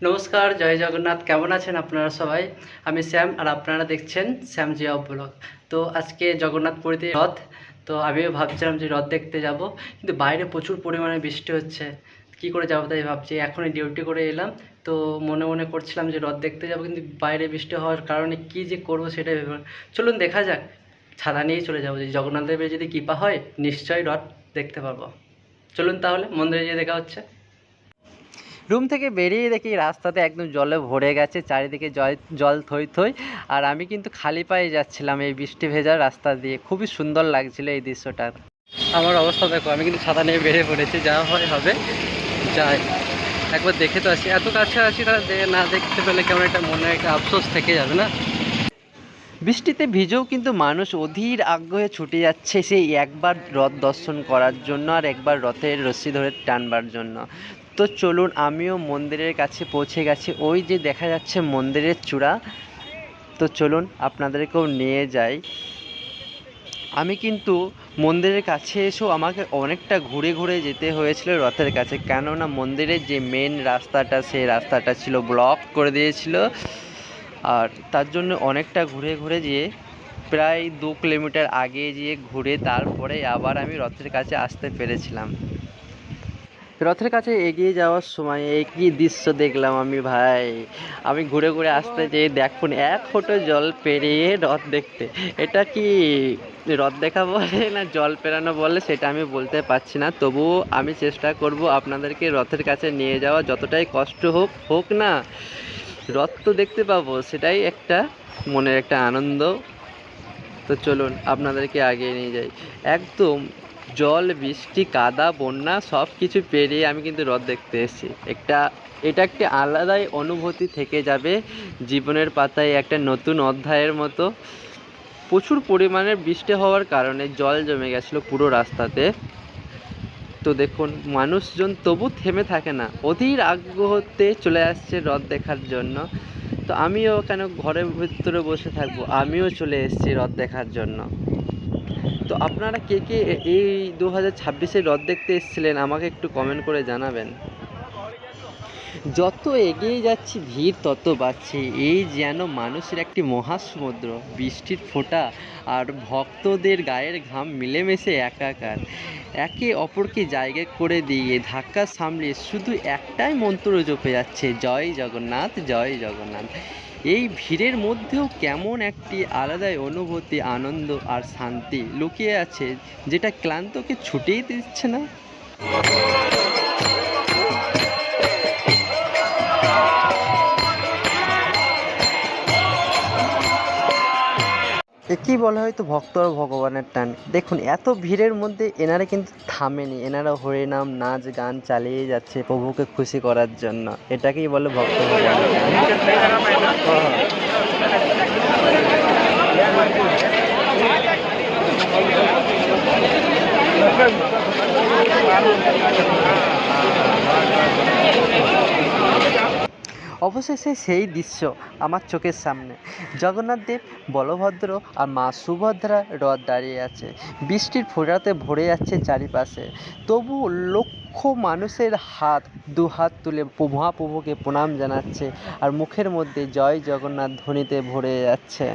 নমস্কার, জয় জগন্নাথ। কেমন আছেন আপনারা সবাই? আমি শ্যাম আর আপনারা দেখছেন শ্যাম জিয়া ব্লগ। তো আজকে জগন্নাথ পুরীতে রথ। তো আমিও ভাবছিলাম যে রথ দেখতে যাব, কিন্তু বাইরে প্রচুর পরিমাণে বৃষ্টি হচ্ছে। কি করে যাবো তাই ভাবছি। এখনই ডিউটি করে এলাম, তো মনে মনে করছিলাম যে রথ দেখতে যাব, কিন্তু বাইরে বৃষ্টি হওয়ার কারণে কি যে করবো সেটাই ভেবে। চলুন দেখা যাক, ছাতা নিয়েই চলে যাবো। যে জগন্নাথ দেবের যদি কৃপা হয় নিশ্চয়ই রথ দেখতে পারবো। চলুন তাহলে মন্দিরে গিয়ে দেখা হচ্ছে। রুম থেকে বেরিয়ে দেখি রাস্তাতে একদম জলে ভরে গেছে, চারিদিকে জল থই থই। আর আমি কিন্তু খালি পায়ে যাচ্ছিলাম এই বৃষ্টি ভেজা রাস্তা দিয়ে। খুবই সুন্দর লাগছিল এই দৃশ্যটা। আমার অবস্থা দেখো, আমি কিন্তু ছাতা নিয়ে বেরিয়ে পড়েছি। যা হয় হবে, যাই একবার দেখে তো আসি। এত কাছে আছি, তারা না দেখতে পেলে কেমন একটা মনে একটা আফসোস থেকে যাবে না? বৃষ্টিতে ভিজেও কিন্তু মানুষ অধীর আগ্রহে ছুটে যাচ্ছে সেই একবার রথ দর্শন করার জন্য আর একবার রথের রশ্মি ধরে টানবার জন্য। তো চলুন, আমিও মন্দিরের কাছে পৌঁছে গেছি। ওই যে দেখা যাচ্ছে মন্দিরের চূড়া। তো চলুন আপনাদেরকেও নিয়ে যাই। আমি কিন্তু মন্দিরের কাছে এসেও আমাকে অনেকটা ঘুরে ঘুরে যেতে হয়েছিল রথের কাছে, কেননা মন্দিরের যে মেন রাস্তাটা সেই রাস্তাটা ছিল ব্লক করে দিয়েছিল। আর তার জন্য অনেকটা ঘুরে ঘুরে যেয়ে প্রায় 2 কিলোমিটার আগে যেয়ে ঘুরে তারপরে আবার আমি রথের কাছে আসতে পেরেছিলাম। রথের কাছে এগিয়ে যাওয়ার সময় একই দৃশ্য দেখলাম আমি ভাই। আমি ঘুরে ঘুরে আসতে যেয়ে দেখুন 1 ফোঁটা জল পেরিয়ে রথ দেখতে। এটা কি রথ দেখা বলে না জল পেরানো বলে সেটা আমি বলতে পারছি না। তবুও আমি চেষ্টা করব আপনাদেরকে রথের কাছে নিয়ে যাওয়া। যতটাই কষ্ট হোক হোক না, রথ তো দেখতে পাবো, সেটাই একটা মনের একটা আনন্দ। তো চলুন আপনাদেরকে আগিয়ে নিয়ে যাই। একদম জল, বৃষ্টি, কাদা, বন্যা সব কিছু পেরিয়ে আমি কিন্তু রথ দেখতে এসেছি। এটা একটা আলাদাই অনুভূতি থেকে যাবে জীবনের পাতায়, একটা নতুন অধ্যায়ের মতো। প্রচুর পরিমাণে বৃষ্টি হওয়ার কারণে জল জমে গেছিলো পুরো রাস্তাতে। তো দেখুন মানুষজন তবু থেমে থাকে না, অধীর আগ্রহতে চলে আসছে রথ দেখার জন্য। তো আমিও কেন ঘরের ভিতরে বসে থাকবো, আমিও চলে এসেছি রথ দেখার জন্য। তো আপনারা কে কে এই 2026-এ রথ দেখতে এসেছিলেন আমাকে একটু কমেন্ট করে জানাবেন। যত এগিয়ে যাচ্ছি ভিড় তত বাড়ছে। এই যেন মানুষের একটি মহাসমুদ্র, বৃষ্টির ফোঁটা আর ভক্তদের গায়ের ঘাম মিলেমিশে একাকার। একে অপরকে জায়গা করে দিয়ে ধাক্কা সামলিয়ে শুধু একটাই মন্ত্র জপে যাচ্ছে, জয় জগন্নাথ, জয় জগন্নাথ। এই ভিড়ের মধ্যেও কেমন একটি আলাদাই অনুভূতি, আনন্দ আর শান্তি লুকিয়ে আছে, যেটা ক্লান্তকে ছুটেই দিচ্ছে না। একেই বলা হয়তো ভক্ত আর ভগবানের টান। দেখুন এত ভিড়ের মধ্যে এনারা কিন্তু থামেনি, এনারা হরিনাম নাচ গান চালিয়ে যাচ্ছে প্রভুকে খুশি করার জন্য। এটাকেই বলে ভক্ত ভগবানের টান। অবশেষে সেই দৃশ্য আমার চোখের সামনে। জগন্নাথ দেব, বলভদ্র আর মা সুভদ্রা রথ দাঁড়িয়ে আছে। বৃষ্টির ফোঁটাতে ভরে যাচ্ছে চারিপাশে, তবু লক্ষ মানুষের দুহাত তুলে মহাপ্রভুকে প্রণাম জানাচ্ছে আর মুখের মধ্যে জয় জগন্নাথ ধ্বনিতে ভরে যাচ্ছে।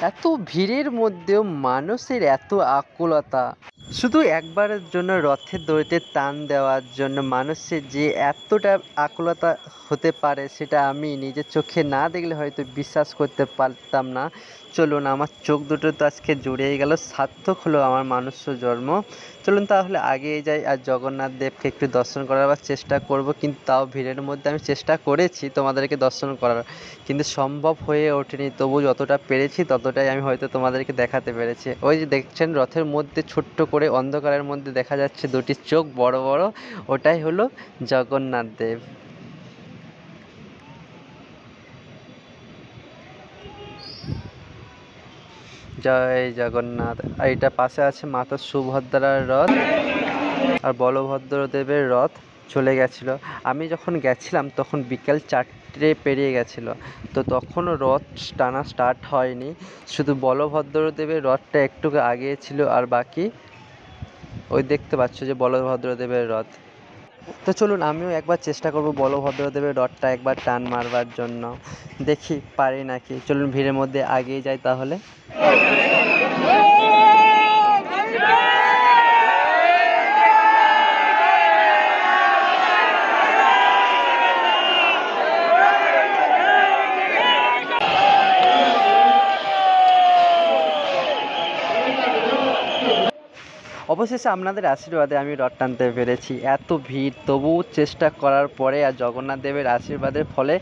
এত ভিড়ের মধ্যেও মানুষের এত আকুলতা, শুধু একবারের জন্য রথের দড়িতে টান দেওয়ার জন্য মানুষের যে এতটা আকুলতা হতে পারে সেটা আমি নিজের চোখে না দেখলে হয়তো বিশ্বাস করতে পারতাম না। চলুন, আমার চোখ দুটো তো আজকে জুড়িয়ে গেল, সার্থক হলো আমার মানুষ্য জন্ম। চলুন তাহলে আগিয়ে যাই আর জগন্নাথ দেবকে একটু দর্শন করার চেষ্টা করব, কিন্তু তাও ভিড়ের মধ্যে আমি চেষ্টা করেছি তোমাদেরকে দর্শন করার, কিন্তু সম্ভব হয়ে ওঠেনি। তবু যতটা পেরেছি ততটাই আমি হয়তো তোমাদেরকে দেখাতে পেরেছি। ওই যে দেখছেন রথের মধ্যে ছোট্ট করে অন্ধকারের মধ্যে দেখা যাচ্ছে দুটি চোখ বড় বড়, ওটাই হলো জগন্নাথ দেব। জয় জগন্নাথ। আর এটা পাশে আছে মাতা সুভদ্রার রথ আর বলভদ্র দেবের রথ চলে গেছিলো। আমি যখন গেছিলাম তখন বিকেল 4টে পেরিয়ে গেছিলো, তো তখনও রথ টানা স্টার্ট হয়নি, শুধু বলভদ্র দেবের রথটা একটু আগে ছিল, আর বাকি ওই দেখতে পাচ্ছ যে বলভদ্র দেবের রথ। তো চলুন আমিও একবার চেষ্টা করব বলভদ্র দেবের রথটা একবার টান মারবার জন্য, দেখি পারি নাকি। চলুন ভিড়ের মধ্যে আগিয়ে যাই তাহলে। অবশেষে আপনাদের আশীর্বাদে আমি রথ টানতে পেরেছি। এত ভিড় তবুও চেষ্টা করার পরে আর জগন্নাথ দেবের আশীর্বাদের ফলে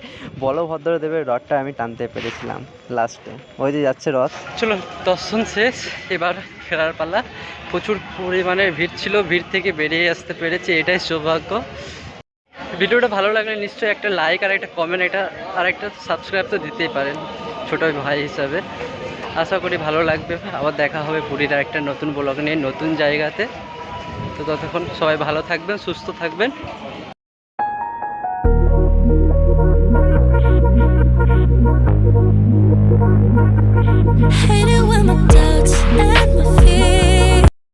বলভদ্র দেবের রথটা আমি টানতে পেরেছিলাম লাস্টে। ওই যে যাচ্ছে রথ। চলো দর্শন শেষ, এবার ফেরার পালা। প্রচুর পরিমাণে ভিড় ছিল, ভিড় থেকে বেরিয়ে আসতে পেরেছি, এটাই সৌভাগ্য। ভিডিওটা ভালো লাগলে নিশ্চয়ই একটা লাইক আর একটা কমেন্ট আর একটা সাবস্ক্রাইব তো দিতেই পারেন ছোটো ভাই হিসাবে। আশা করি ভালো লাগবে। আবার দেখা হবে পুরীর একটা নতুন ব্লগ নিয়ে নতুন জায়গাতে। তো ততক্ষণ সবাই ভালো থাকবেন, সুস্থ থাকবেন। Hate it when my doubts